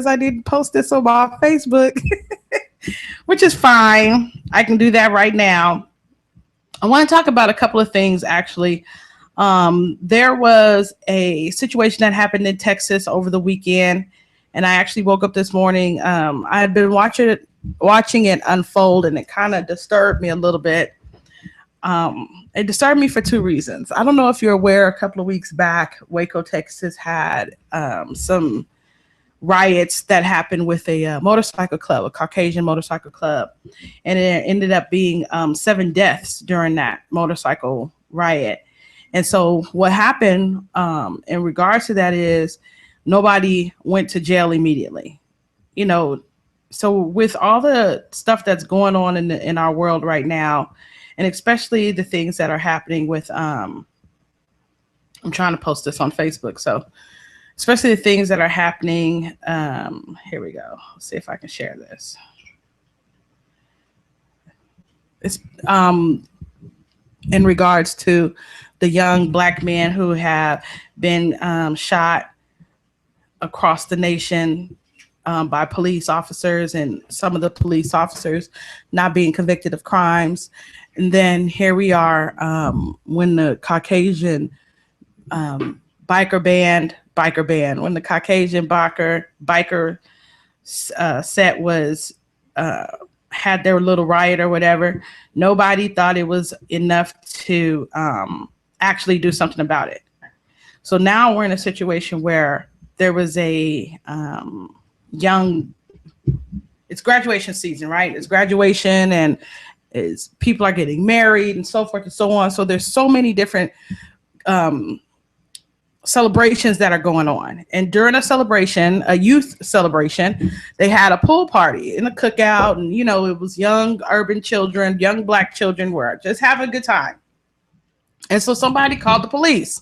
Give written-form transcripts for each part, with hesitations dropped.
I didn't post this on my Facebook, which is fine. I can do that right now. I want to talk about a couple of things actually. There was a situation that happened in Texas over the weekend, and I actually woke up this morning. I had been watching it unfold, and it kind of disturbed me a little bit. It disturbed me for two reasons. I don't know if you're aware, a couple of weeks back, Waco, Texas had some riots that happened with a motorcycle club, a Caucasian motorcycle club, and it ended up being 7 deaths during that motorcycle riot. And so what happened in regards to that is nobody went to jail immediately. You know, so with all the stuff that's going on in our world right now, and especially the things that are happening with I'm trying to post this on Facebook, so especially the things that are happening. Here we go. Let's see if I can share this. It's in regards to the young black men who have been shot across the nation by police officers, and some of the police officers not being convicted of crimes. And then here we are when the Caucasian biker band, when the Caucasian biker set was had their little riot or whatever, nobody thought it was enough to actually do something about it. So now we're in a situation where there was a it's graduation season, right? It's graduation, and people are getting married and so forth and so on. So there's so many different celebrations that are going on. And during a celebration, a youth celebration, they had a pool party and a cookout, and it was young urban children, young black children were just having a good time. And so somebody called the police.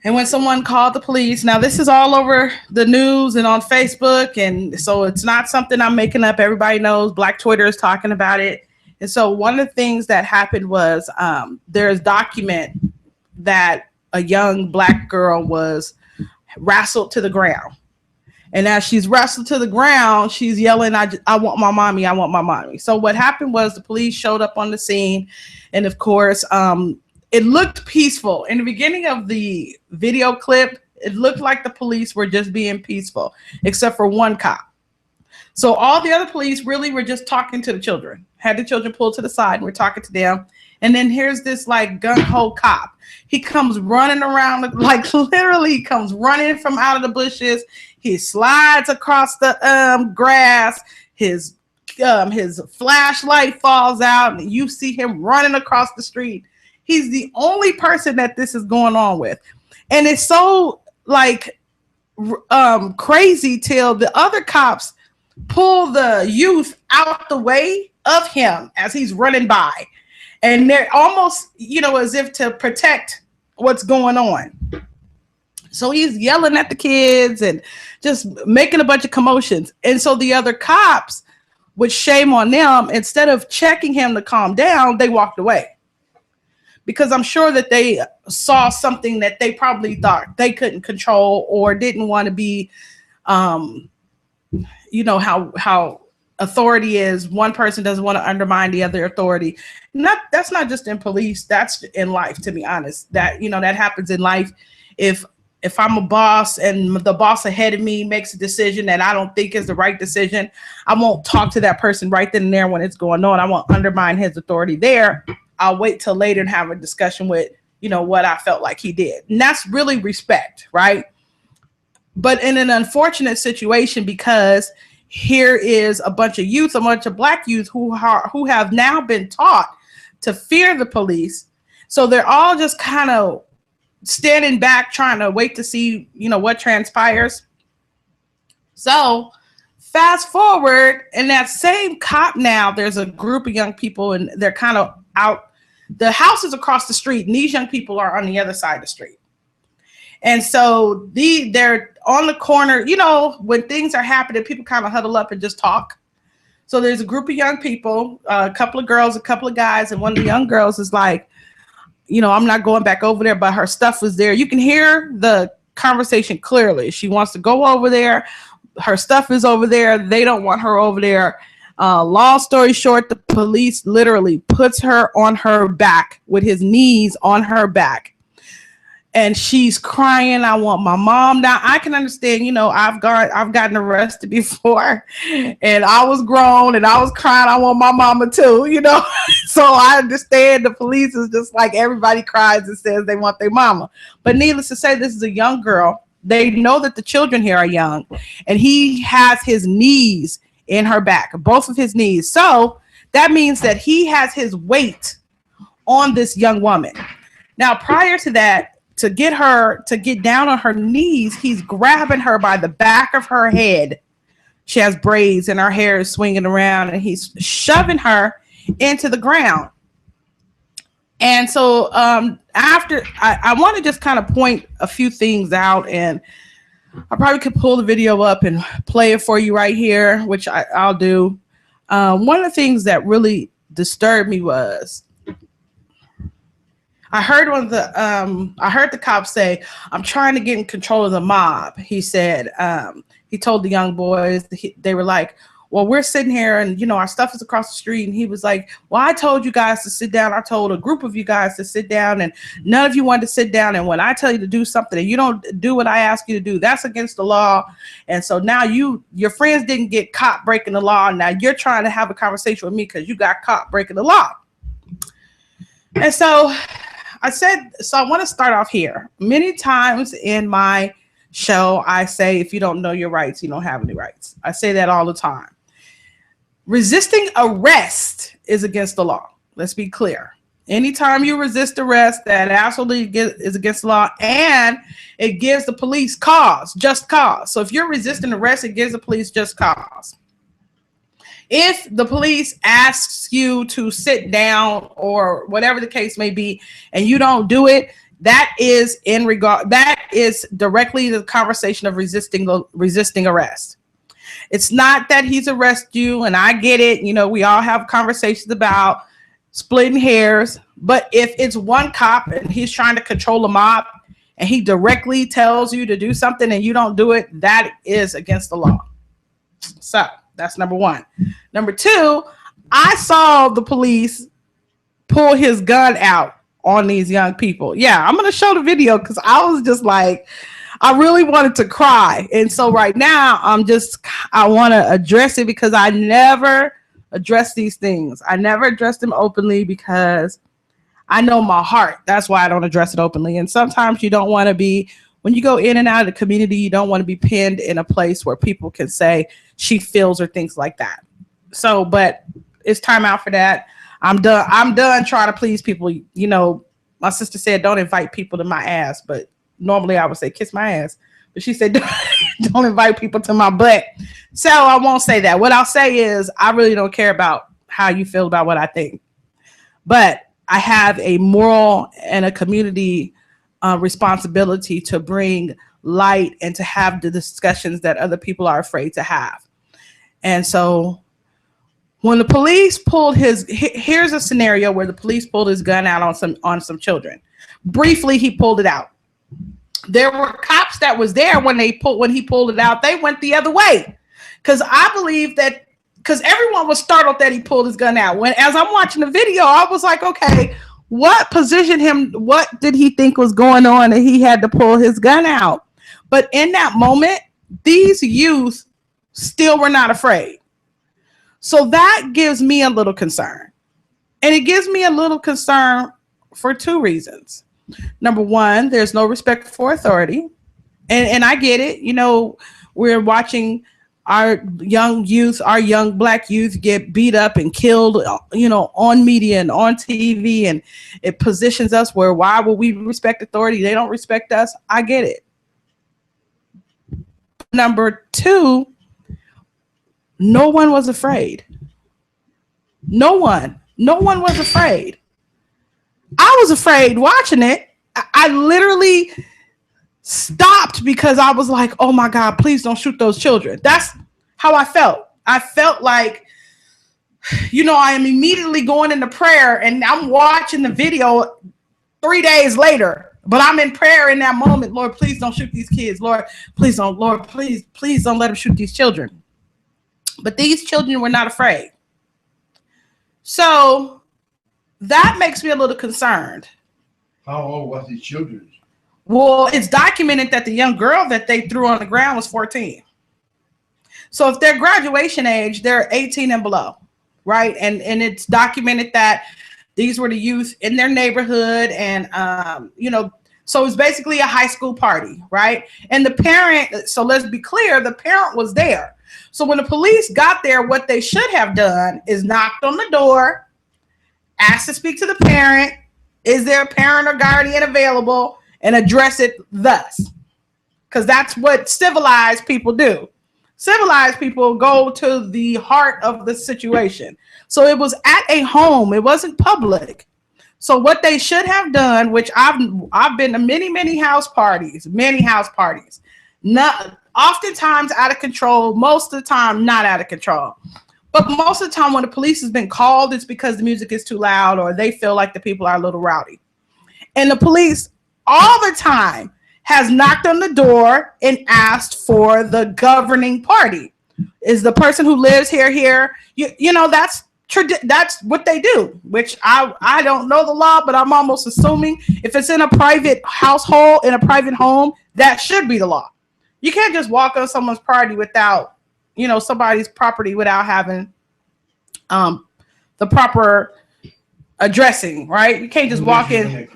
And when someone called the police, now this is all over the news and on Facebook, and so it's not something I'm making up. Everybody knows. Black Twitter is talking about it. And so one of the things that happened was there's document that a young black girl was wrestled to the ground. And as she's wrestled to the ground, she's yelling, I want my mommy, I want my mommy. So what happened was the police showed up on the scene. And of course, it looked peaceful. In the beginning of the video clip, it looked like the police were just being peaceful, except for one cop. So all the other police really were just talking to the children, had the children pulled to the side, and we're talking to them. And then here's this like gung-ho cop. He comes running around, like literally comes running from out of the bushes. He slides across the grass. His flashlight falls out, and you see him running across the street. He's the only person that this is going on with. And it's so like crazy till the other cops pull the youth out the way of him as he's running by. And they're almost, as if to protect what's going on. So he's yelling at the kids and just making a bunch of commotions. And so the other cops, with shame on them, instead of checking him to calm down, they walked away. Because I'm sure that they saw something that they probably thought they couldn't control or didn't want to be, how authority is. One person doesn't want to undermine the other authority. That's not just in police. That's in life, to be honest. That happens in life. If I'm a boss and the boss ahead of me makes a decision that I don't think is the right decision, I won't talk to that person right then and there when it's going on. I won't undermine his authority there. I'll wait till later and have a discussion with, what I felt like he did. And that's really respect, right? But in an unfortunate situation, because here is a bunch of black youth who have now been taught to fear the police. So they're all just kind of standing back, trying to wait to see, what transpires. So fast forward, and that same cop now, there's a group of young people, and they're kind of out. The house is across the street, and these young people are on the other side of the street. And so they're on the corner. When things are happening, people kind of huddle up and just talk. So there's a group of young people, a couple of girls, a couple of guys, and one of the young girls is like, I'm not going back over there, but her stuff was there. You can hear the conversation clearly. She wants to go over there, her stuff is over there. They don't want her over there. Long story short, the police literally puts her on her back with his knees on her back. And she's crying. I want my mom. Now I can understand, I've gotten arrested before and I was grown and I was crying. I want my mama too, So I understand the police is just like everybody cries and says they want their mama. But needless to say, this is a young girl. They know that the children here are young, and he has his knees in her back, both of his knees. So that means that he has his weight on this young woman. Now, prior to that, to get her to get down on her knees, he's grabbing her by the back of her head. She has braids and her hair is swinging around, and he's shoving her into the ground. And so after, I want to just kind of point a few things out, and I probably could pull the video up and play it for you right here, which I'll do. One of the things that really disturbed me was I heard the cop say, "I'm trying to get in control of the mob." He said, he told the young boys, they were like, "Well, we're sitting here and, our stuff is across the street." And he was like, "Well, I told you guys to sit down. I told a group of you guys to sit down, and none of you wanted to sit down. And when I tell you to do something and you don't do what I ask you to do, that's against the law. And so now your friends didn't get caught breaking the law. Now you're trying to have a conversation with me because you got caught breaking the law." And so I want to start off here. Many times in my show, I say, if you don't know your rights, you don't have any rights. I say that all the time. Resisting arrest is against the law. Let's be clear. Anytime you resist arrest, that absolutely is against the law, and it gives the police just cause. So if you're resisting arrest, it gives the police just cause. If the police asks you to sit down or whatever the case may be, and you don't do it, that is directly the conversation of resisting arrest. It's not that he's arrested you, and I get it. We all have conversations about splitting hairs, but if it's one cop and he's trying to control a mob and he directly tells you to do something and you don't do it, that is against the law. So that's number one. Number two, I saw the police pull his gun out on these young people. Yeah, I'm going to show the video because I was just like, I really wanted to cry. And so right now I want to address it because I never address these things. I never address them openly because I know my heart. That's why I don't address it openly. And sometimes you don't want to be, when you go in and out of the community, you don't want to be pinned in a place where people can say she feels or things like that. So, but it's time out for that. I'm done trying to please people. My sister said, don't invite people to my ass, but normally I would say kiss my ass, but she said, don't invite people to my butt. So I won't say that. What I'll say is I really don't care about how you feel about what I think, but I have a moral and a community responsibility to bring light and to have the discussions that other people are afraid to have. And so when the police pulled here's a scenario where the police pulled his gun out on some children. Briefly, he pulled it out. There were cops that was there when he pulled it out. They went the other way because I believe that because everyone was startled that he pulled his gun out. As I'm watching the video, I was like, okay, what positioned him? What did he think was going on that he had to pull his gun out? But in that moment, these youth still were not afraid. So that gives me a little concern. And it gives me a little concern for two reasons. Number one, there's no respect for authority. And I get it. We're watching our young youth, our young Black youth get beat up and killed, on media and on TV. And it positions us where, why will we respect authority? They don't respect us. I get it. Number two, no one was afraid. No one was afraid. I was afraid watching it. I literally stopped because I was like, oh my God, please don't shoot those children. That's how I felt. I felt like, I am immediately going into prayer and I'm watching the video 3 days later But I'm in prayer in that moment. Lord, please don't shoot these kids. Lord, please don't. Lord, please don't let them shoot these children. But these children were not afraid. So that makes me a little concerned. How old was these children? Well, it's documented that the young girl that they threw on the ground was 14. So if they're graduation age, they're 18 and below, right? And it's documented that these were the youth in their neighborhood, and so it's basically a high school party, right? And the parent, so let's be clear, the parent was there. So when the police got there, what they should have done is knocked on the door, asked to speak to the parent, is there a parent or guardian available, and address it thus. Because that's what civilized people do. Civilized people go to the heart of the situation. So it was at a home. It wasn't public. So what they should have done, which I've been to many house parties, not oftentimes out of control, most of the time not out of control. But most of the time when the police has been called, it's because the music is too loud or they feel like the people are a little rowdy. And the police all the time has knocked on the door and asked for the governing party. Is the person who lives here? You know, that's what they do, which I don't know the law, but I'm almost assuming if it's in a private household, in a private home, that should be the law. You can't just walk on someone's party without, somebody's property without having the proper addressing, right? You can't just walk in.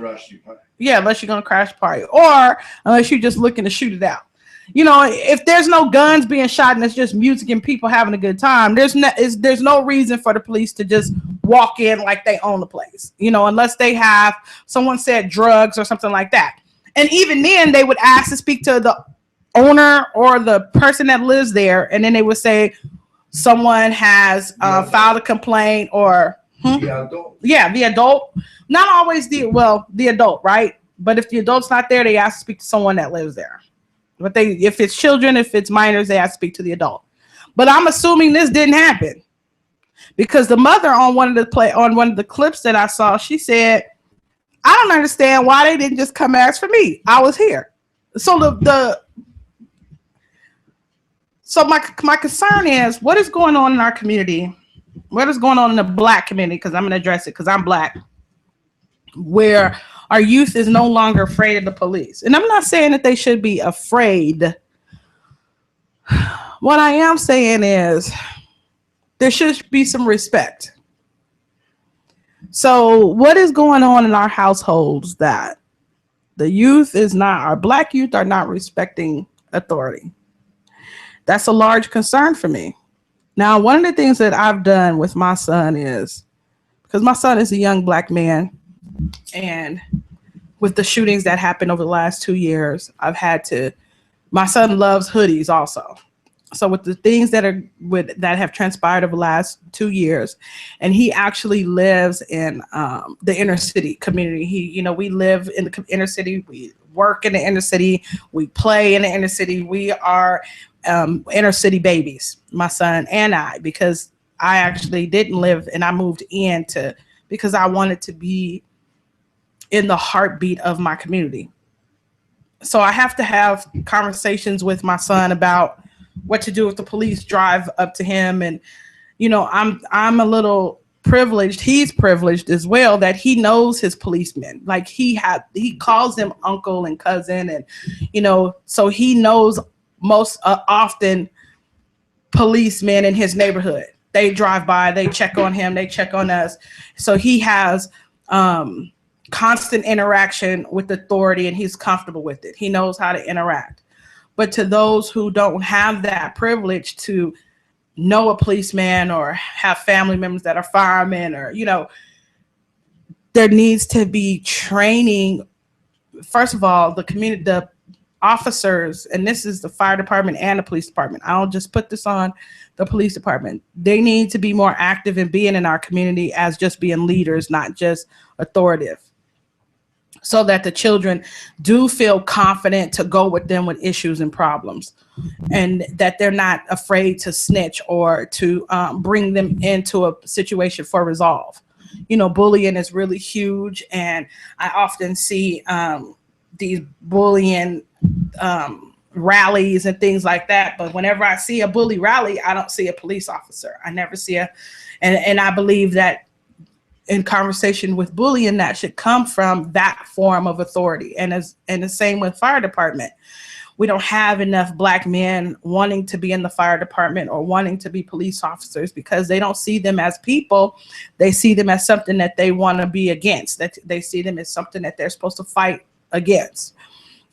Yeah, unless you're going to crash the party, or unless you're just looking to shoot it out. If there's no guns being shot and it's just music and people having a good time, there's no reason for the police to just walk in like they own the place, unless they have, someone said, drugs or something like that. And even then they would ask to speak to the owner or the person that lives there, and then they would say someone has filed a complaint or the adult. Not always the adult, right? But if the adult's not there, they ask to speak to someone that lives there. But if it's children, if it's minors, they have to speak to the adult. But I'm assuming this didn't happen because the mother on one of the clips that I saw, she said, "I don't understand why they didn't just come ask for me. I was here." So my concern is what is going on in our community, what is going on in the Black community, because I'm going to address it because I'm Black, where our youth is no longer afraid of the police. And I'm not saying that they should be afraid. What I am saying is there should be some respect. So what is going on in our households that the youth our Black youth are not respecting authority? That's a large concern for me. Now, one of the things that I've done with my son is, because my son is a young Black man, and with the shootings that happened over the last 2 years, my son loves hoodies also. So with the things that have transpired over the last 2 years, and he actually lives in the inner city community. We live in the inner city, we work in the inner city, we play in the inner city. We are inner city babies, my son and I, because I actually didn't live and I moved because I wanted to be in the heartbeat of my community. So I have to have conversations with my son about what to do if the police drive up to him. And, I'm a little privileged. He's privileged as well that he knows his policemen. Like he calls them uncle and cousin. And, so he knows most often policemen in his neighborhood. They drive by, they check on him, they check on us. So he has, constant interaction with authority, and he's comfortable with it. He knows how to interact. But to those who don't have that privilege to know a policeman or have family members that are firemen, or there needs to be training. First of all, the community, the officers, and this is the fire department and the police department. I don't just put this on the police department. They need to be more active in being in our community as just being leaders, not just authoritative, so that the children do feel confident to go with them with issues and problems, and that they're not afraid to snitch or to bring them into a situation for resolve. Bullying is really huge. And I often see these bullying rallies and things like that. But whenever I see a bully rally, I don't see a police officer. I never see and I believe that in conversation with bullying, that should come from that form of authority. And the same with fire department. We don't have enough Black men wanting to be in the fire department or wanting to be police officers because they don't see them as people. They see them as something that they want to be against, that they see them as something that they're supposed to fight against.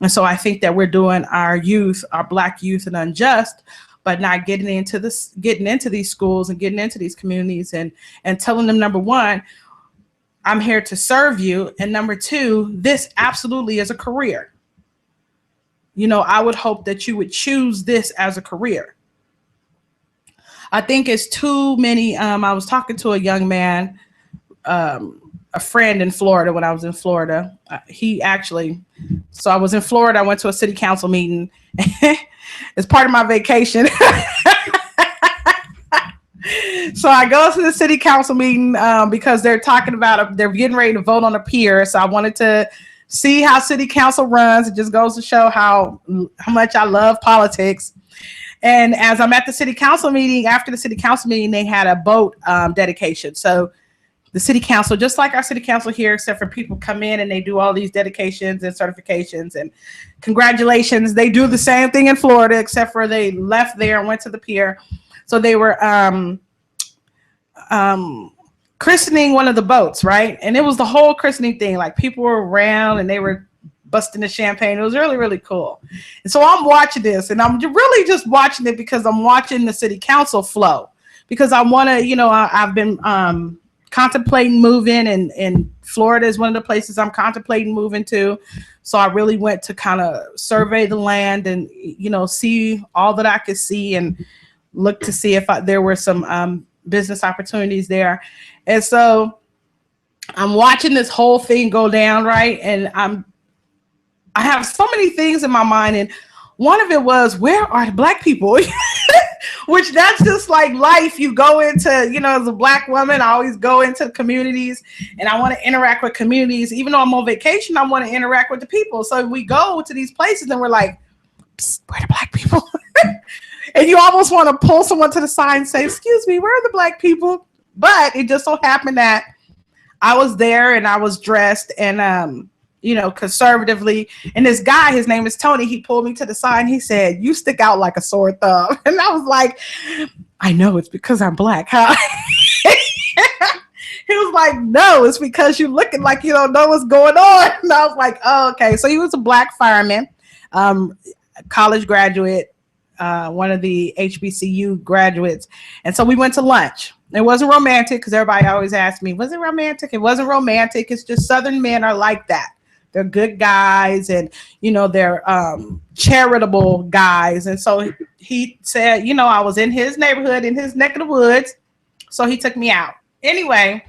And so I think that we're doing our youth, our Black youth, an unjust, but not getting into these schools and getting into these communities and telling them, number one, I'm here to serve you. And number two, this absolutely is a career. You know, I would hope that you would choose this as a career. I think it's too many. I was talking to a young man, a friend in Florida when I was in Florida. So I was in Florida. I went to a city council meeting. It's part of my vacation. So I go to the city council meeting because they're talking about, they're getting ready to vote on a pier. So I wanted to see how city council runs. It just goes to show how much I love politics. And as I'm at the city council meeting, after the city council meeting, they had a boat dedication. So the city council, just like our city council here, except for people come in and they do all these dedications and certifications and congratulations. They do the same thing in Florida, except for they left there and went to the pier. So they were christening one of the boats, right? And it was the whole christening thing. Like people were around and they were busting the champagne. It was really, really cool. And so I'm watching this and I'm really just watching it because I'm watching the city council flow because I want to, I've been contemplating moving and Florida is one of the places I'm contemplating moving to. So I really went to kind of survey the land and, see all that I could see and look to see if there were some business opportunities there. And so I'm watching this whole thing go down, right? And I have so many things in my mind. And one of it was, where are the Black people? Which that's just like life. You go into, as a Black woman, I always go into communities and I want to interact with communities. Even though I'm on vacation, I want to interact with the people. So we go to these places and we're like, where are the Black people? And you almost want to pull someone to the side and say, excuse me, where are the Black people? But it just so happened that I was there and I was dressed and, conservatively. And this guy, his name is Tony, he pulled me to the side and he said, you stick out like a sore thumb. And I was like, I know it's because I'm Black, huh? He was like, no, it's because you're looking like you don't know what's going on. And I was like, oh, okay. So he was a Black fireman, college graduate. One of the HBCU graduates. And so we went to lunch. It wasn't romantic because everybody always asks me, was it romantic? It wasn't romantic. It's just Southern men are like that. They're good guys and, they're charitable guys. And so he said, I was in his neighborhood, in his neck of the woods. So he took me out. Anyway,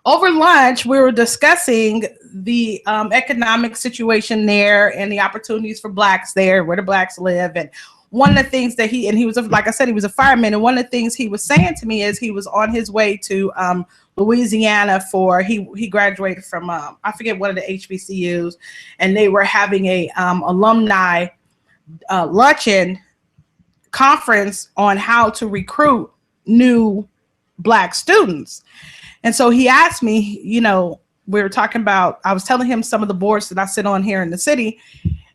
over lunch, we were discussing the economic situation there and the opportunities for Blacks there, where the Blacks live. And one of the things that he was, like I said, he was a fireman. And one of the things he was saying to me is he was on his way to Louisiana he graduated from, I forget, one of the HBCUs. And they were having a alumni luncheon conference on how to recruit new Black students. And so he asked me, we were talking about, I was telling him some of the boards that I sit on here in the city.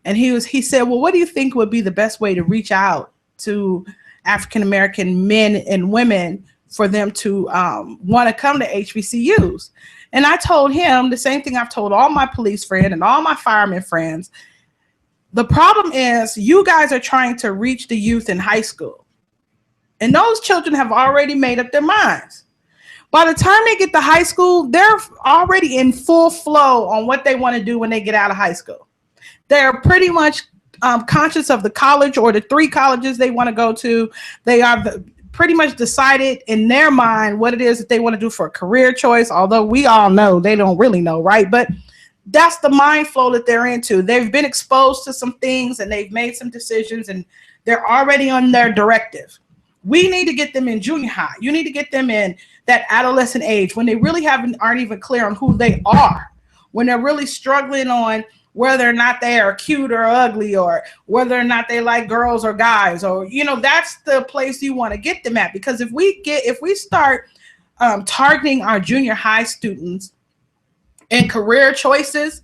And he said, well, what do you think would be the best way to reach out to African-American men and women for them to want to come to HBCUs? And I told him the same thing I've told all my police friends and all my fireman friends. The problem is you guys are trying to reach the youth in high school. And those children have already made up their minds. By the time they get to high school, they're already in full flow on what they want to do when they get out of high school. They're pretty much conscious of the college or the 3 colleges they want to go to. They are pretty much decided in their mind what it is that they want to do for a career choice, although we all know they don't really know, right? But that's the mind flow that they're into. They've been exposed to some things and they've made some decisions and they're already on their directive. We need to get them in junior high. You need to get them in that adolescent age when they really aren't even clear on who they are, when they're really struggling on whether or not they are cute or ugly, or whether or not they like girls or guys, or that's the place you want to get them at. Because if we start targeting our junior high students and career choices,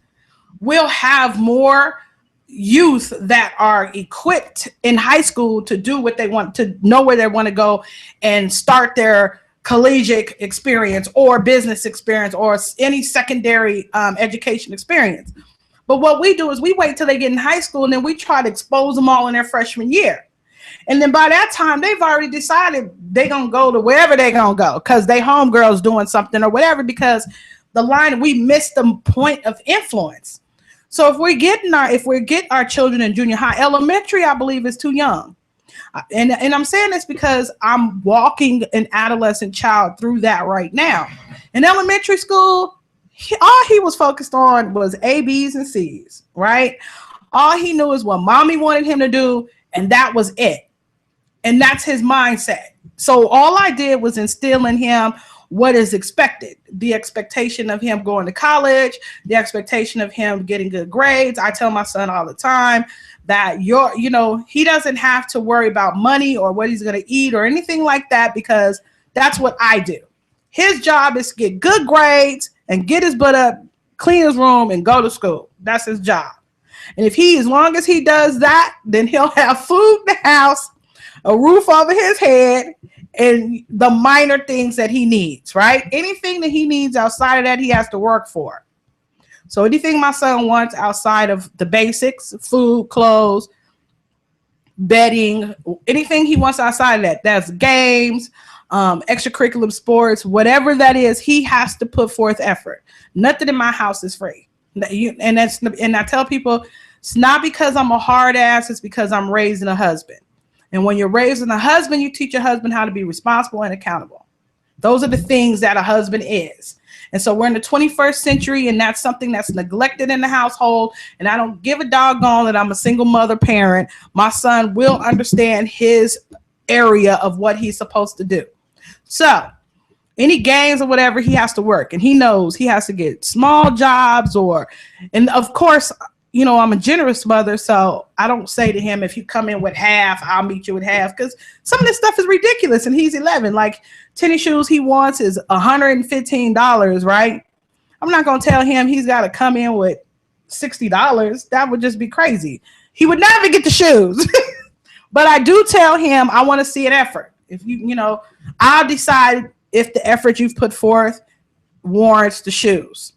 we'll have more youth that are equipped in high school to do what they want, to know where they want to go and start their collegiate experience or business experience or any secondary education experience. But what we do is we wait till they get in high school, and then we try to expose them all in their freshman year. And then by that time, they've already decided they're going to go to wherever they're going to go because they homegirl's doing something or whatever, because we missed the point of influence. So if we get our children in junior high, elementary, I believe is too young. And I'm saying this because I'm walking an adolescent child through that right now. In elementary school, all he was focused on was A, B's, and C's, right? All he knew is what mommy wanted him to do, and that was it. And that's his mindset. So all I did was instill in him what is expected, the expectation of him going to college, the expectation of him getting good grades. I tell my son all the time that he doesn't have to worry about money or what he's going to eat or anything like that, because that's what I do. His job is to get good grades and get his butt up, clean his room, and go to school. That's his job. And as long as he does that, then he'll have food in the house, a roof over his head, and the minor things that he needs, right? Anything that he needs outside of that, he has to work for. So anything my son wants outside of the basics, food, clothes, bedding, anything he wants outside of that, that's games, extracurricular sports, whatever that is, he has to put forth effort. Nothing in my house is free. And I tell people, it's not because I'm a hard ass, it's because I'm raising a husband. And when you're raising a husband, you teach your husband how to be responsible and accountable. Those are the things that a husband is. And so we're in the 21st century, and that's something that's neglected in the household. And I don't give a doggone that I'm a single mother parent. My son will understand his area of what he's supposed to do. So any games or whatever, he has to work, and he knows he has to get small jobs and of course, I'm a generous mother, so I don't say to him, if you come in with half, I'll meet you with half, because some of this stuff is ridiculous, and he's 11. Like, tennis shoes he wants is $115, right? I'm not going to tell him he's got to come in with $60. That would just be crazy. He would never get the shoes. But I do tell him I want to see an effort. If I'll decide if the effort you've put forth warrants the shoes.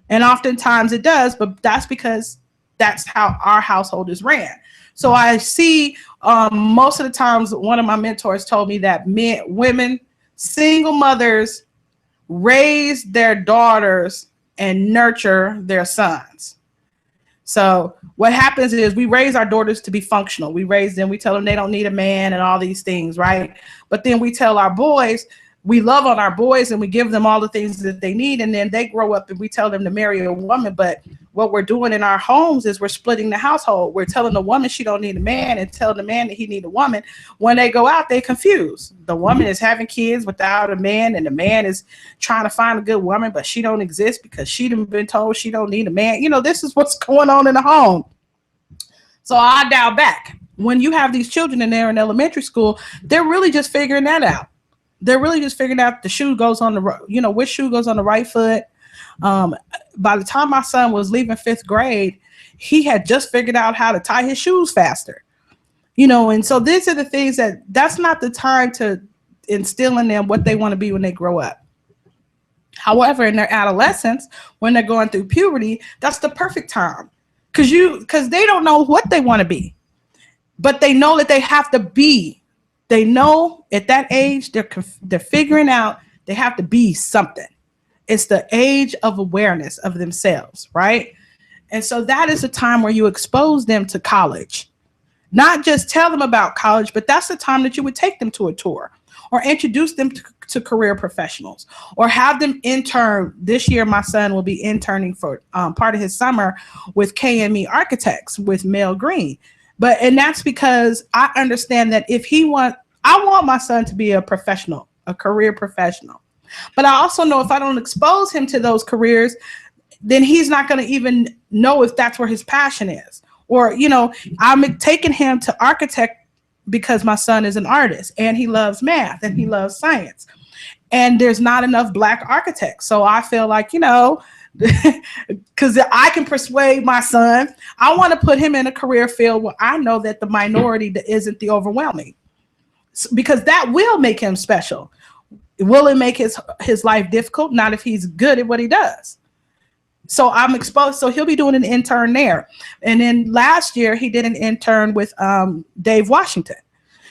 And oftentimes it does, but that's because that's how our household is ran. So I see most of the times, one of my mentors told me that women, single mothers, raise their daughters and nurture their sons. So what happens is we raise our daughters to be functional. We raise them, we tell them they don't need a man and all these things, right? But then we tell our boys, we love on our boys and we give them all the things that they need. And then they grow up and we tell them to marry a woman. But what we're doing in our homes is we're splitting the household. We're telling the woman she don't need a man and telling the man that he need a woman. When they go out, they're confused. The woman is having kids without a man, and the man is trying to find a good woman, but she don't exist because she done been told she don't need a man. This is what's going on in the home. So I dial back. When you have these children and they're in elementary school, they're really just figuring that out. They're really just figuring out the shoe goes on which shoe goes on the right foot. By the time my son was leaving 5th grade, he had just figured out how to tie his shoes faster. And so these are the things that's not the time to instill in them what they want to be when they grow up. However, in their adolescence, when they're going through puberty, that's the perfect time because they don't know what they want to be, but they know that they have to be. They know at that age, they're figuring out they have to be something. It's the age of awareness of themselves, right? And so that is the time where you expose them to college. Not just tell them about college, but that's the time that you would take them to a tour or introduce them to career professionals or have them intern. This year, my son will be interning for part of his summer with KME Architects with Mel Green. And that's because I understand that I want my son to be a professional, a career professional. But I also know if I don't expose him to those careers, then he's not going to even know if that's where his passion is. Or, you know, I'm taking him to architect because my son is an artist and he loves math and he loves science. And there's not enough Black architects. So I feel like, you know, because I can persuade my son, I want to put him in a career field where I know that the minority isn't the overwhelming, because that will make him special. Will it make his life difficult? Not if he's good at what he does. So I'm exposed. So he'll be doing an intern there. And then last year he did an intern with Dave Washington.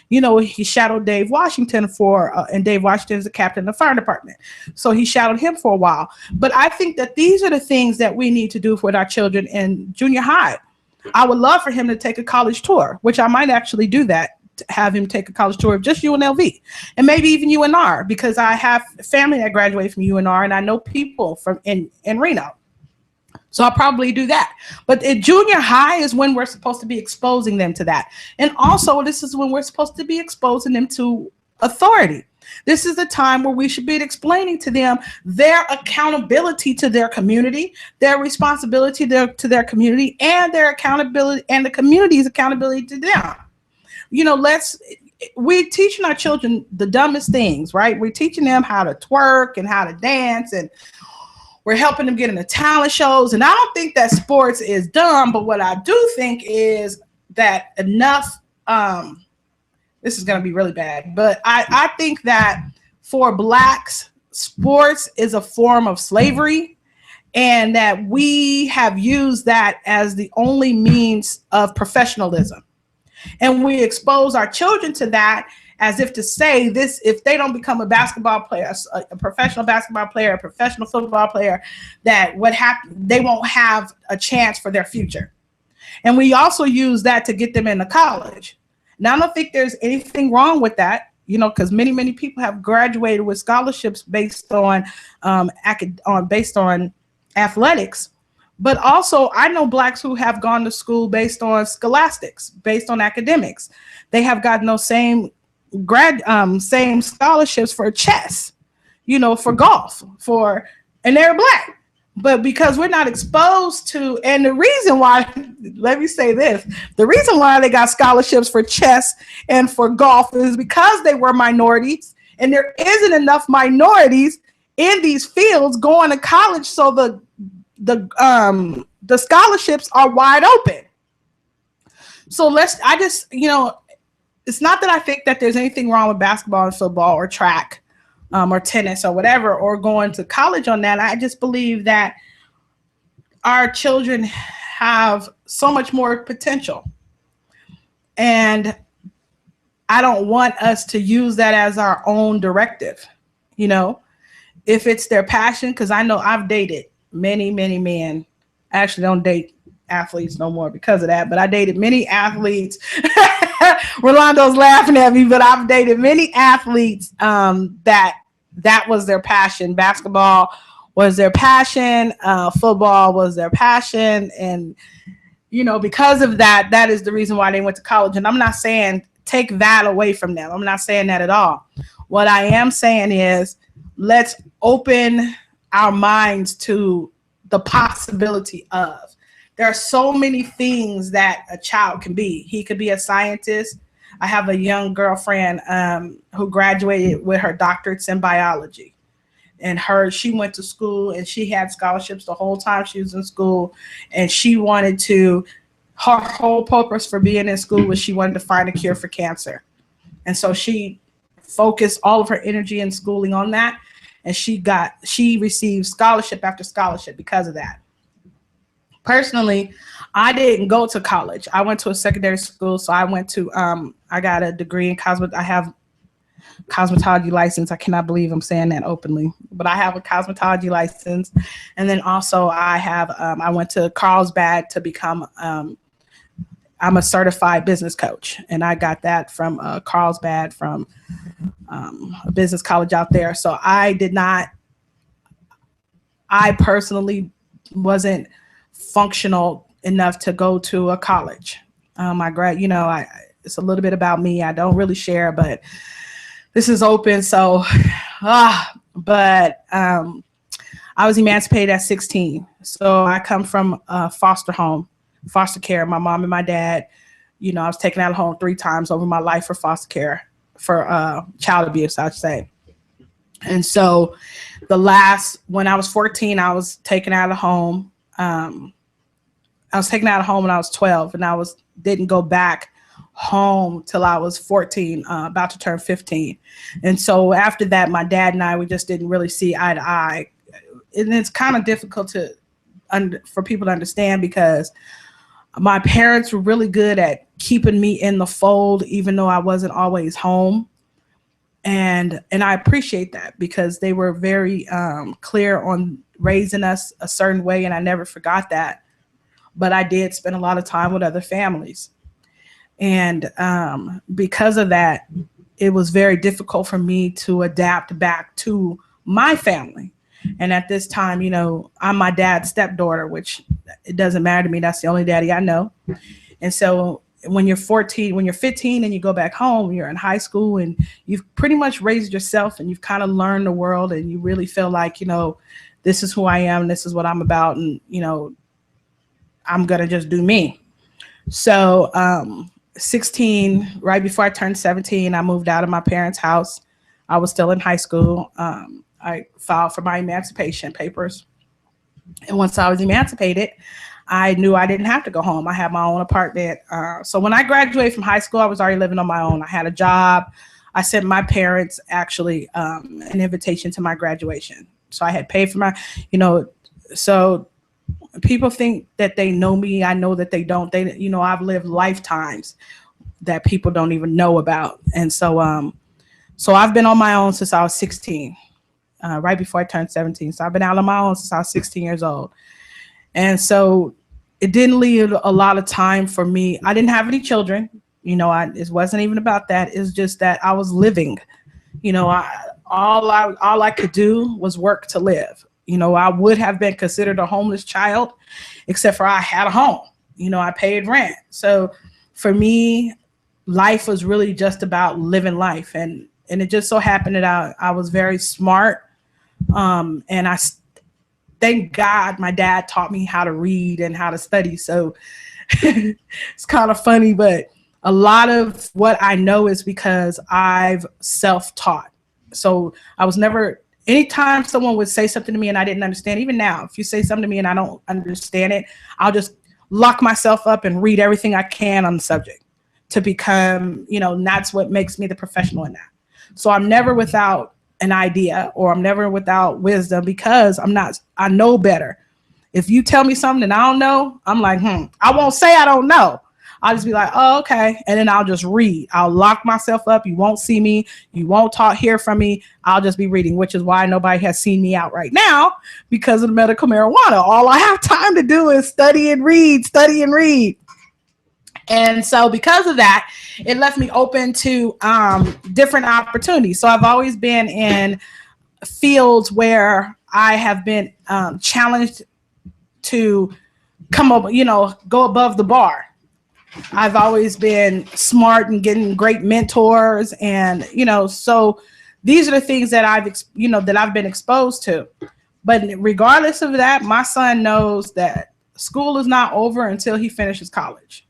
You know, he shadowed Dave Washington and Dave Washington is the captain of the fire department. So he shadowed him for a while. But I think that these are the things that we need to do with our children in junior high. I would love for him to take a college tour, which I might actually do that, to have him take a college tour of just UNLV and maybe even UNR, because I have family that graduated from UNR and I know people from in Reno. So I'll probably do that. But at junior high is when we're supposed to be exposing them to that. And also, this is when we're supposed to be exposing them to authority. This is the time where we should be explaining to them their accountability to their community, their responsibility to their community, and their accountability and the community's accountability to them. You know, we're teaching our children the dumbest things, right? We're teaching them how to twerk and how to dance, and we're helping them get into talent shows. And I don't think that sports is dumb, but what I do think is that enough, this is going to be really bad, but I think that for Blacks, sports is a form of slavery, and that we have used that as the only means of professionalism. And we expose our children to that as if to say this, if they don't become a basketball player, a professional basketball player, a professional football player, that what happened, they won't have a chance for their future. And we also use that to get them into college. Now, I don't think there's anything wrong with that, you know, because many people have graduated with scholarships based on athletics. But also, I know Blacks who have gone to school based on scholastics, based on academics. They have gotten those same scholarships for chess, you know, for golf, and they're Black. But because we're not exposed to, and the reason why, let me say this, the reason why they got scholarships for chess and for golf is because they were minorities, and there isn't enough minorities in these fields going to college, so the scholarships are wide open. So it's not that I think that there's anything wrong with basketball and football or track or tennis or whatever, or going to college on that. I just believe that our children have so much more potential. And I don't want us to use that as our own directive, you know, if it's their passion, because I know I've dated many men. I actually don't date athletes no more because of that, but I dated many athletes. Rolando's laughing at me, but I've dated many athletes that was their passion. Basketball was their passion. Football was their passion. And, you know, because of that, that is the reason why they went to college. And I'm not saying take that away from them. I'm not saying that at all. What I am saying is let's open our minds to the possibility of. There are so many things that a child can be. He could be a scientist. I have a young girlfriend who graduated with her doctorates in biology. And she went to school and she had scholarships the whole time she was in school. And she wanted her whole purpose for being in school was she wanted to find a cure for cancer. And so she focused all of her energy and schooling on that. And she received scholarship after scholarship because of that. Personally, I didn't go to college. I went to a secondary school. So I went to, I got a degree in I have cosmetology license. I cannot believe I'm saying that openly, but I have a cosmetology license. And then also I went to Carlsbad to become, I'm a certified business coach. And I got that from Carlsbad, from a business college out there. So I personally wasn't functional enough to go to a college. It's a little bit about me. I don't really share, but this is open. So, I I was emancipated at 16. So I come from a foster home, foster care. My mom and my dad, I was taken out of home 3 times over my life for foster care, for child abuse, I'd say. And so when I was 14, I was taken out of home. I was taken out of home when I was 12, and didn't go back home till I was 14, about to turn 15. And so after that, my dad and I, we just didn't really see eye to eye. And it's kind of difficult for people to understand, because my parents were really good at keeping me in the fold, even though I wasn't always home. And I appreciate that, because they were very clear on raising us a certain way, and I never forgot that. But I did spend a lot of time with other families. And because of that, it was very difficult for me to adapt back to my family. And at this time, I'm my dad's stepdaughter, which it doesn't matter to me. That's the only daddy I know. And so when you're 15 and you go back home, you're in high school and you've pretty much raised yourself and you've kind of learned the world, and you really feel like, this is who I am, this is what I'm about, and, I'm going to just do me. So 16, right before I turned 17, I moved out of my parents' house. I was still in high school. I filed for my emancipation papers. And once I was emancipated, I knew I didn't have to go home. I had my own apartment. So when I graduated from high school, I was already living on my own. I had a job. I sent my parents actually an invitation to my graduation. So I had paid for my, so people think that they know me. I know that they don't. I've lived lifetimes that people don't even know about. And so, so I've been on my own since I was 16, right before I turned 17. So I've been out on my own since I was 16 years old. And so it didn't leave a lot of time for me. I didn't have any children. It wasn't even about that. It's just that I was living. All I could do was work to live. I would have been considered a homeless child, except for I had a home. I paid rent. So for me, life was really just about living life. And it just so happened that I was very smart. And I thank God my dad taught me how to read and how to study. So it's kind of funny, but a lot of what I know is because I've self-taught. So I was never, anytime someone would say something to me and I didn't understand, even now, if you say something to me and I don't understand it, I'll just lock myself up and read everything I can on the subject to become, and that's what makes me the professional in that. So I'm never without an idea, or I'm never without wisdom, because I know better. If you tell me something and I don't know, I'm like, I won't say I don't know. I'll just be like, oh, okay. And then I'll just read. I'll lock myself up. You won't see me. You won't hear from me. I'll just be reading, which is why nobody has seen me out right now, because of the medical marijuana. All I have time to do is study and read. And so because of that, it left me open to different opportunities. So I've always been in fields where I have been challenged to come up, go above the bar. I've always been smart and getting great mentors. And, so these are the things that I've been exposed to. But regardless of that, my son knows that school is not over until he finishes college.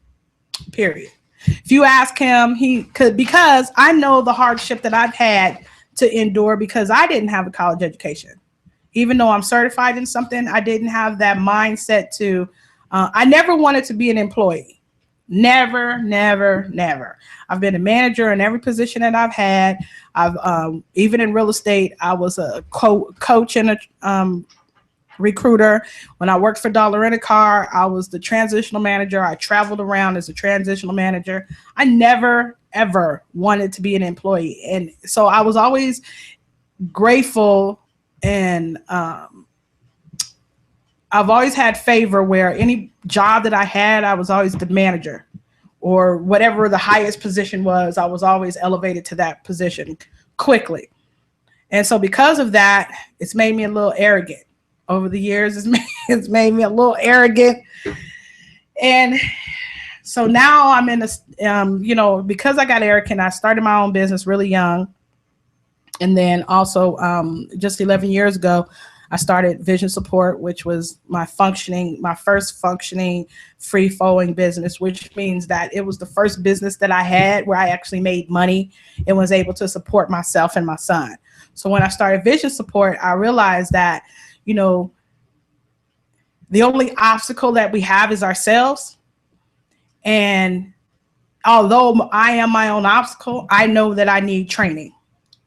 Period. If you ask him, he could, because I know the hardship that I've had to endure, because I didn't have a college education. Even though I'm certified in something, I didn't have that mindset to, I never wanted to be an employee. Never. I've been a manager in every position that I've had. I've, even in real estate, I was a coach and a recruiter. When I worked for Dollar Rent-A-Car, I was the transitional manager. I traveled around as a transitional manager. I never, ever wanted to be an employee. And so I was always grateful, and I've always had favor where any job that I had, I was always the manager, or whatever the highest position was, I was always elevated to that position quickly. And so because of that, it's made me a little arrogant. Over the years, it's made me a little arrogant. And so now I'm in a, because I got arrogant, I started my own business really young. And then also just 11 years ago, I started Vision Support, which was my first functioning free flowing business, which means that it was the first business that I had where I actually made money and was able to support myself and my son. So when I started Vision Support, I realized that, you know, the only obstacle that we have is ourselves. And although I am my own obstacle, I know that I need training.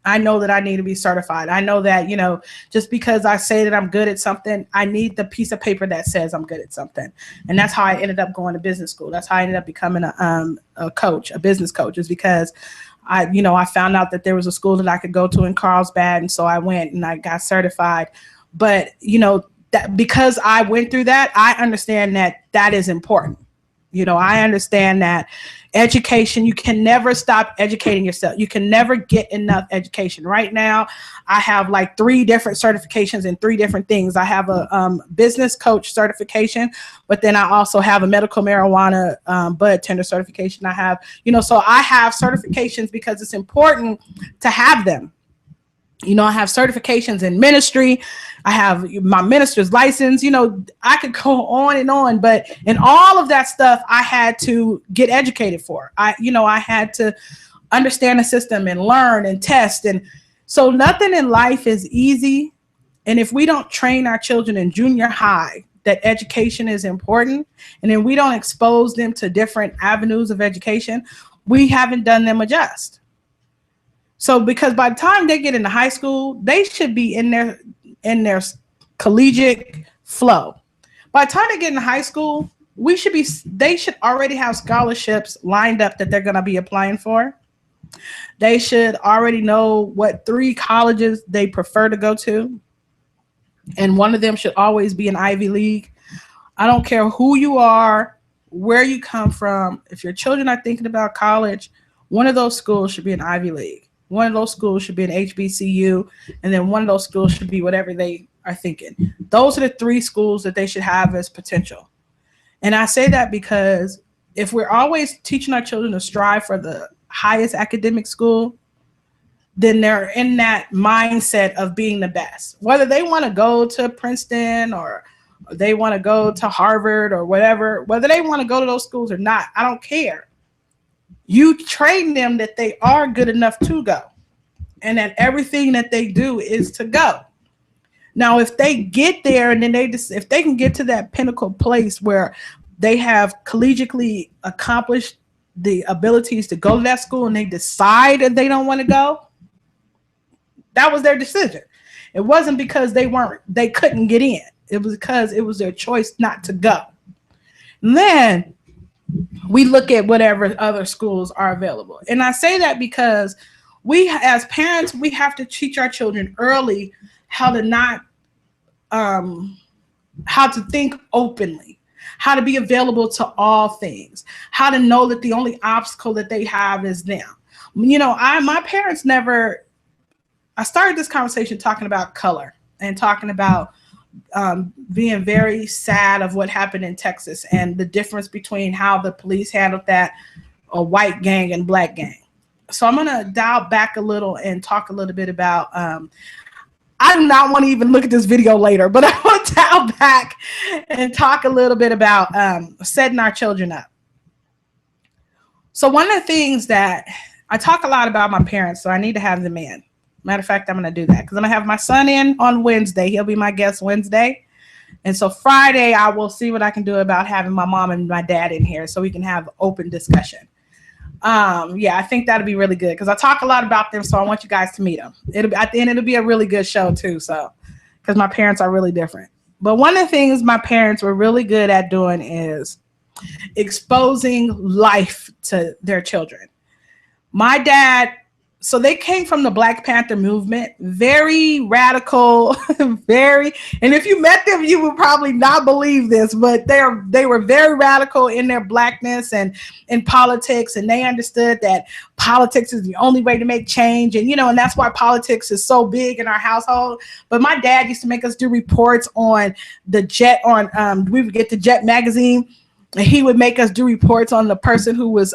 I know that I need to be certified. I know that, you know, just because I say that I'm good at something, I need the piece of paper that says I'm good at something. And that's how I ended up going to business school. That's how I ended up becoming a coach, a business coach, is because I found out that there was a school that I could go to in Carlsbad. And so I went and I got certified. But, that because I went through that, I understand that that is important. I understand that education, you can never stop educating yourself. You can never get enough education. Right now, I have like 3 different certifications in 3 different things. I have a business coach certification, but then I also have a medical marijuana bud tender certification. I have, so I have certifications because it's important to have them. I have certifications in ministry. I have my minister's license. I could go on, but in all of that stuff, I had to get educated for. I had to understand the system and learn and test. And so nothing in life is easy. And if we don't train our children in junior high that education is important, and then we don't expose them to different avenues of education, we haven't done them a just. So because by the time they get into high school, they should be in their collegiate flow. By the time they get into high school, they should already have scholarships lined up that they're going to be applying for. They should already know what 3 colleges they prefer to go to. And one of them should always be an Ivy League. I don't care who you are, where you come from. If your children are thinking about college, one of those schools should be an Ivy League. One of those schools should be an HBCU, and then one of those schools should be whatever they are thinking. Those are the 3 schools that they should have as potential. And I say that because if we're always teaching our children to strive for the highest academic school, then they're in that mindset of being the best. Whether they want to go to Princeton or they want to go to Harvard or whatever, whether they want to go to those schools or not, I don't care. You train them that they are good enough to go and that everything that they do is to go. Now, if they get there and then if they can get to that pinnacle place where they have collegiately accomplished the abilities to go to that school and they decide that they don't want to go, that was their decision. It wasn't because they couldn't get in. It was because it was their choice not to go. And then we look at whatever other schools are available. And I say that because we, as parents, we have to teach our children early how to think openly, how to be available to all things, how to know that the only obstacle that they have is them. My parents never, I started this conversation talking about color and talking about being very sad of what happened in Texas and the difference between how the police handled that, a white gang and black gang. So I'm going to dial back a little and talk a little bit about, I do not want to even look at this video later, but I want to dial back and talk a little bit about setting our children up. So one of the things that I talk a lot about my parents, so I need to have them in. Matter of fact, I'm going to do that because I'm going to have my son in on Wednesday. He'll be my guest Wednesday. And so Friday, I will see what I can do about having my mom and my dad in here so we can have open discussion. I think that'll be really good because I talk a lot about them. So I want you guys to meet them. At the end, it'll be a really good show too. So, because my parents are really different. But one of the things my parents were really good at doing is exposing life to their children. My dad, so they came from the Black Panther movement, very radical, and if you met them, you would probably not believe this, but they were very radical in their blackness and in politics. And they understood that politics is the only way to make change. And, and that's why politics is so big in our household. But my dad used to make us do reports on the Jet, we would get the Jet magazine, and he would make us do reports on the person who was,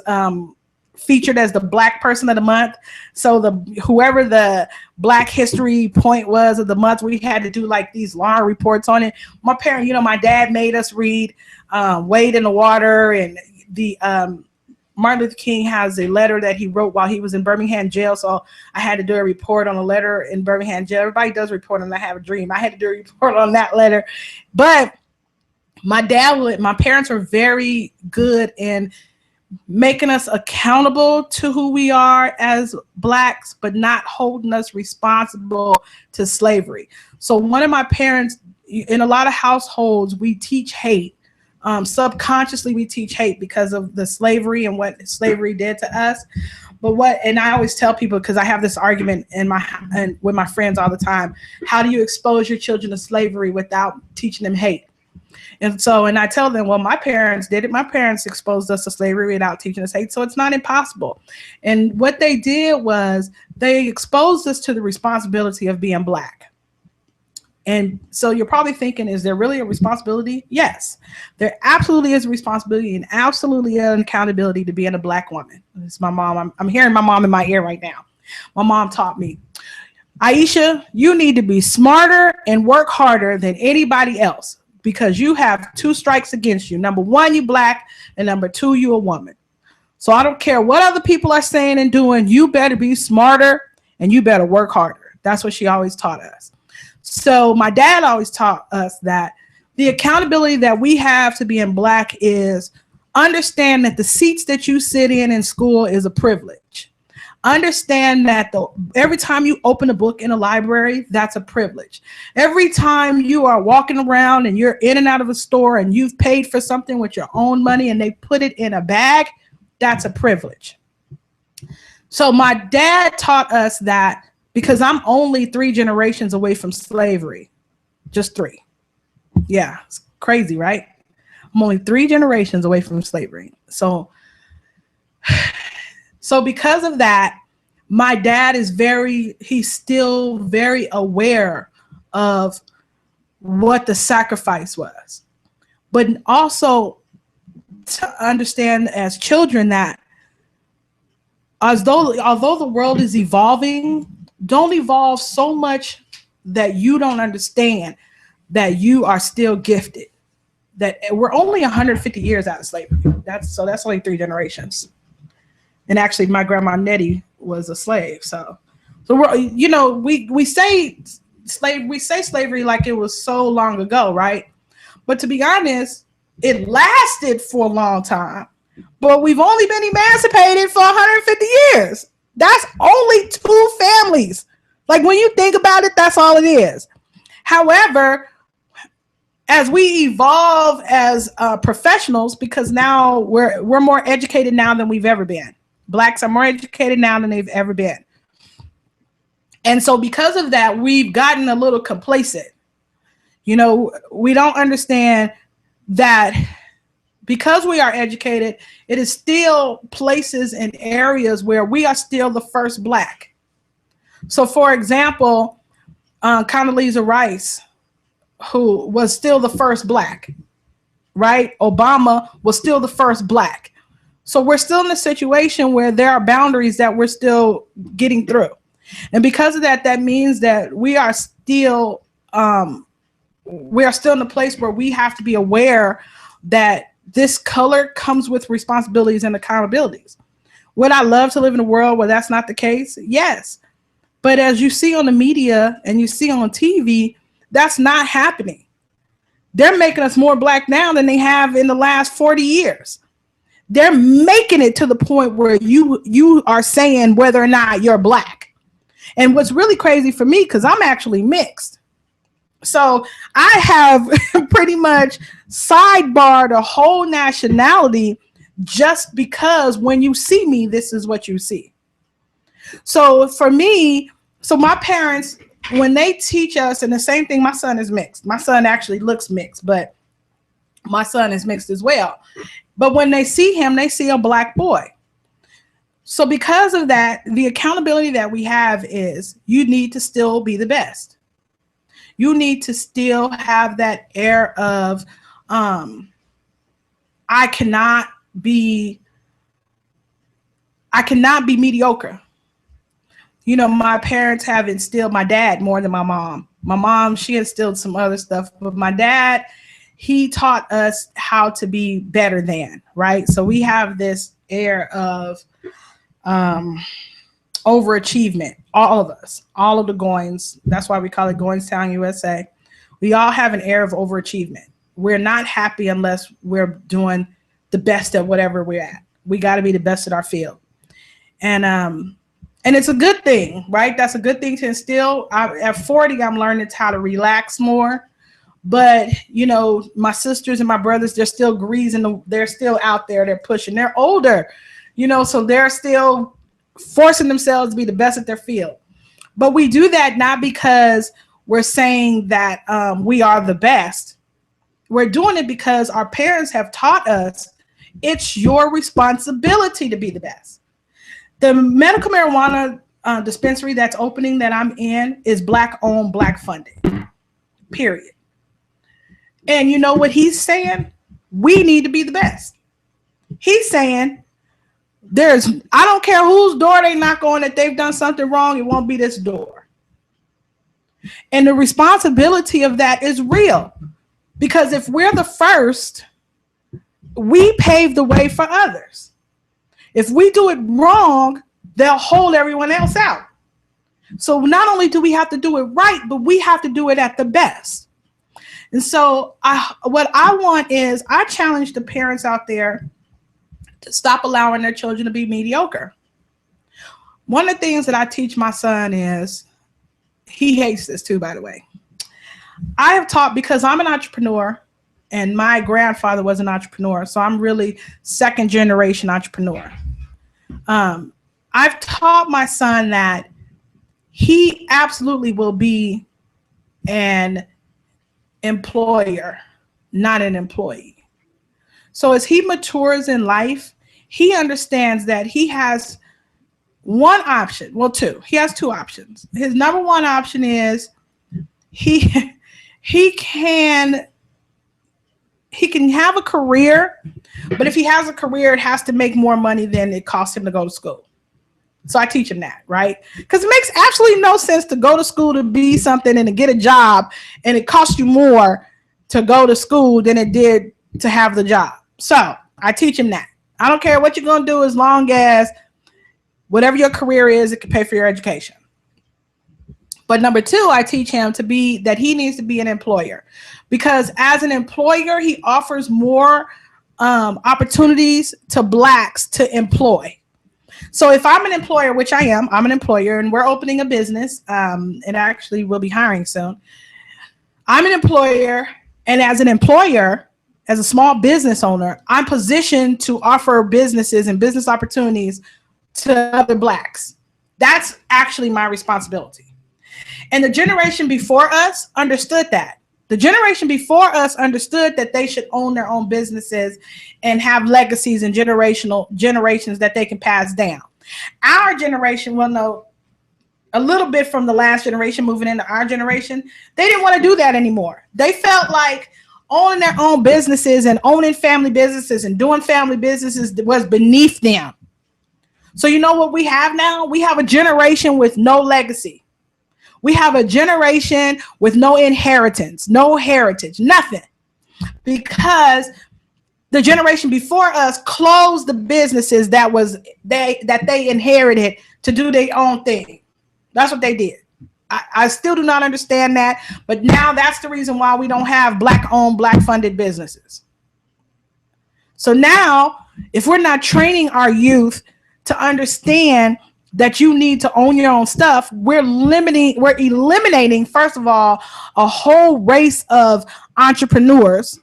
featured as the Black person of the month. So whoever the Black History point was of the month, we had to do like these long reports on it. My parent, my dad made us read Wade in the Water, and the Martin Luther King has a letter that he wrote while he was in Birmingham jail. So I had to do a report on a letter in Birmingham jail. Everybody does report on I Have a Dream. I had to do a report on that letter. But my parents were very good in making us accountable to who we are as Blacks, but not holding us responsible to slavery. So one of my parents, in a lot of households, we teach hate. Subconsciously, we teach hate because of the slavery and what slavery did to us. And I always tell people, because I have this argument with my friends all the time, how do you expose your children to slavery without teaching them hate? And I tell them, well, my parents did it. My parents exposed us to slavery without teaching us hate, so it's not impossible. And what they did was they exposed us to the responsibility of being Black. And so you're probably thinking, is there really a responsibility? Yes, there absolutely is a responsibility and absolutely an accountability to being a Black woman. It's my mom. I'm hearing my mom in my ear right now. My mom taught me, A'Esha, you need to be smarter and work harder than anybody else, because you have 2 strikes against you. Number 1, you Black, and number 2, you a woman. So I don't care what other people are saying and doing. You better be smarter and you better work harder. That's what she always taught us. So my dad always taught us that the accountability that we have to being Black is understand that the seats that you sit in school is a privilege. Understand that every time you open a book in a library, that's a privilege. Every time you are walking around and you're in and out of a store and you've paid for something with your own money and they put it in a bag, that's a privilege. So my dad taught us that, because I'm only 3 generations away from slavery, just 3. Yeah, it's crazy, right? I'm only 3 generations away from slavery. So because of that, my dad he's still very aware of what the sacrifice was. But also to understand as children that although the world is evolving, don't evolve so much that you don't understand that you are still gifted. That we're only 150 years out of slavery. That's only 3 generations. And actually, my grandma Nettie was a slave. So we say slavery like it was so long ago, right? But to be honest, it lasted for a long time. But we've only been emancipated for 150 years. That's only 2 families. Like, when you think about it, that's all it is. However, as we evolve as professionals, because now we're more educated now than we've ever been. Blacks are more educated now than they've ever been. And so because of that, we've gotten a little complacent. We don't understand that because we are educated, it is still places and areas where we are still the first Black. So for example, Condoleezza Rice, who was still the first Black, right? Obama was still the first Black. So we're still in a situation where there are boundaries that we're still getting through. And because of that, that means that we are still in a place where we have to be aware that this color comes with responsibilities and accountabilities. Would I love to live in a world where that's not the case? Yes. But as you see on the media and you see on TV, that's not happening. They're making us more Black now than they have in the last 40 years. They're making it to the point where you are saying whether or not you're Black. And what's really crazy for me, because I'm actually mixed. So I have pretty much sidebarred a whole nationality just because when you see me, this is what you see. So for me, my parents, when they teach us, and the same thing, my son is mixed. My son actually looks mixed, but my son is mixed as well. But when they see him, they see a Black boy. So because of that, the accountability that we have is you need to still be the best. You need to still have that air of, I cannot be I cannot be mediocre. My parents have instilled my dad more than my mom. My mom, she instilled some other stuff, but my dad, he taught us how to be better than, right? So we have this air of um, overachievement. All of us, all of the Goins. That's why we call it Goinstown, USA. We all have an air of overachievement. We're not happy unless we're doing the best at whatever we're at. We got to be the best at our field. And it's a good thing, right? That's a good thing to instill. At 40, I'm learning how to relax more. But, my sisters and my brothers, they're still greasing. They're still out there. They're pushing. They're older, so they're still forcing themselves to be the best at their field. But we do that not because we're saying that we are the best. We're doing it because our parents have taught us it's your responsibility to be the best. The medical marijuana dispensary that's opening that I'm in is Black owned, Black funded, period. And you know what he's saying? We need to be the best. He's saying I don't care whose door they knock on, that they've done something wrong, it won't be this door. And the responsibility of that is real. Because if we're the first, we pave the way for others. If we do it wrong, they'll hold everyone else out. So not only do we have to do it right, but we have to do it at the best. And so what I want is, I challenge the parents out there to stop allowing their children to be mediocre. One of the things that I teach my son is, he hates this too, by the way. I have taught, because I'm an entrepreneur and my grandfather was an entrepreneur, so I'm really second generation entrepreneur. I've taught my son that he absolutely will be an employer, not an employee. So as he matures in life, he understands that he has one option. Well, two. He has two options. His number one option is he can have a career, but if he has a career, it has to make more money than it costs him to go to school. So I teach him that, right? Because it makes absolutely no sense to go to school to be something and to get a job, and it costs you more to go to school than it did to have the job. So I teach him that. I don't care what you're going to do, as long as whatever your career is, it can pay for your education. But number two, I teach him that he needs to be an employer, because as an employer, he offers more opportunities to Blacks to employ. So if I'm an employer, which I'm an employer, and we're opening a business, and actually we'll be hiring soon. I'm an employer, and as an employer, as a small business owner, I'm positioned to offer businesses and business opportunities to other Blacks. That's actually my responsibility. And the generation before us understood that. The generation before us understood that they should own their own businesses and have legacies and generations that they can pass down. Our generation, well, no, a little bit from the last generation moving into our generation, they didn't want to do that anymore. They felt like owning their own businesses and owning family businesses and doing family businesses was beneath them. So you know what we have now? We have a generation with no legacy. We have a generation with no inheritance, no heritage, nothing. Because the generation before us closed the businesses that they inherited to do their own thing. That's what they did. I still do not understand that, but now that's the reason why we don't have Black-owned, Black-funded businesses. So now, if we're not training our youth to understand that you need to own your own stuff, we're eliminating, first of all, a whole race of entrepreneurs,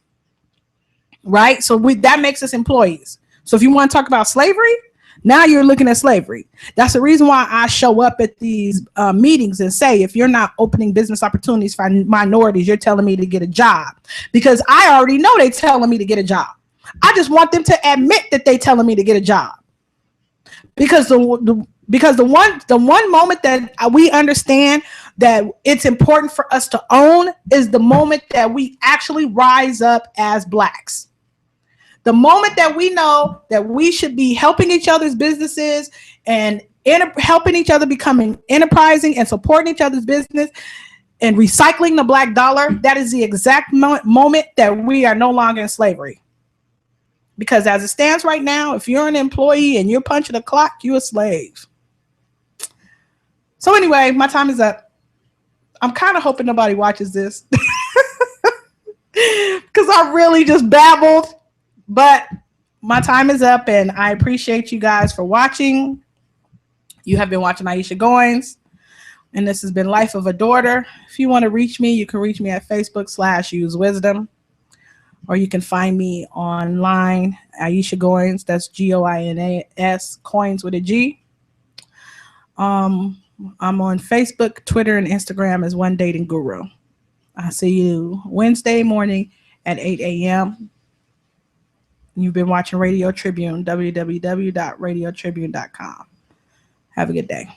right? So that makes us employees. So if you want to talk about slavery, now you're looking at slavery. That's the reason why I show up at these meetings and say, if you're not opening business opportunities for minorities, you're telling me to get a job, because I already know they're telling me to get a job. I just want them to admit that they're telling me to get a job. Because the one moment that we understand that it's important for us to own is the moment that we actually rise up as Blacks. The moment that we know that we should be helping each other's businesses and helping each other becoming enterprising and supporting each other's business and recycling the black dollar, that is the exact moment that we are no longer in slavery. Because as it stands right now, if you're an employee and you're punching a clock, you're a slave. So anyway, my time is up. I'm kind of hoping nobody watches this because I really just babbled. But my time is up, and I appreciate you guys for watching. You have been watching A'Esha Goins, and this has been Life of a Daughter. If you want to reach me, you can reach me at Facebook/usewisdom, or you can find me online, A'Esha Goins. That's Goins, coins with a G. I'm on Facebook, Twitter, and Instagram as One Dating Guru. I'll see you Wednesday morning at 8 a.m. You've been watching Radio Tribune, www.radiotribune.com. Have a good day.